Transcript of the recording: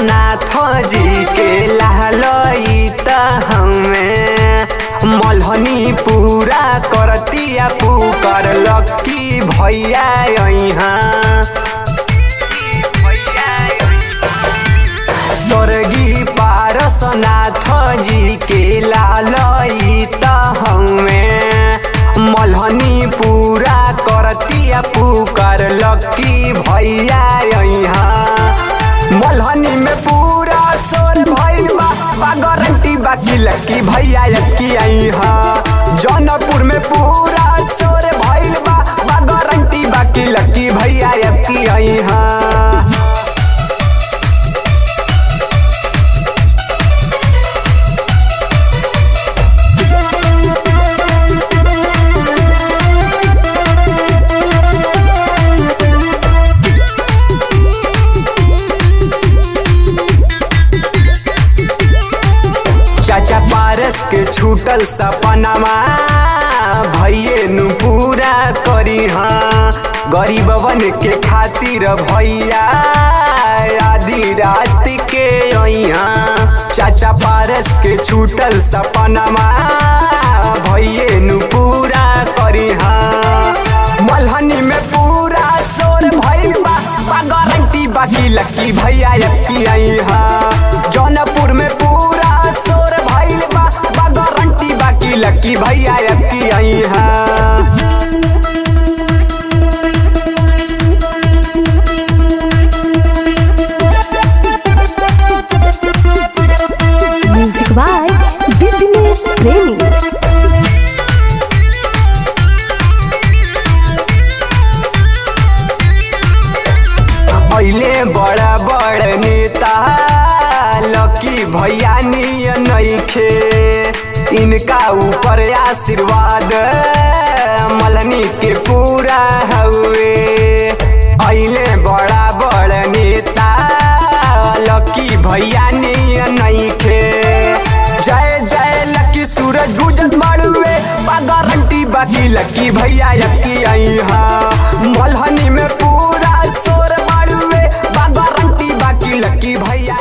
पारसनाथ जी के लालई त हमें मलहनी पूरा करतिया पुकर लक्की भैया यहाँ स्वर्गीय पारसनाथ जी के लालई त हमें मलहनी पूरा करतिया पुकर लक्की भैया यहाँ मलहनी में पूरा शोर भइल बा गारंटी बाकी लक्की भैया यक्की यहाँ जौनपुर में पूरा शोर भइल बा गारंटी बाकी लक्की भैया यक्की यहाँ। चाचा पारस के छूटल सपनामा भैये नु पूरा करी हाँ गरीबवन के खातिर भैया आधी रात के यहाँ चाचा पारस के छूटल सपनामा भैये नु पूरा करी हाँ मलहनी में पूरा शोर भइल बा गारंटी बाकी लक्की भैया यक्की यहाँ जौनपुर में पूरा शोर भइल बा गारंटी बाकी लक्की भैया यक्की यहाँ। म्यूजिक बाय बिजनेस प्रेमी। पहले बड़ा बड़ नेता लक्की भैया नियन नइखे इनका ऊपर आशीर्वाद मलहनी के पूरा हुए पहले बड़ा बड़ नेता लक्की भैया नियन नइखे जय जय लक्की सूरज गुजत बाड़ुए बा गारंटी बाकी लक्की भैया यक्की यहाँ मलहनी में पूरा शोर बाड़ुए बा गारंटी बाकी लक्की भैया।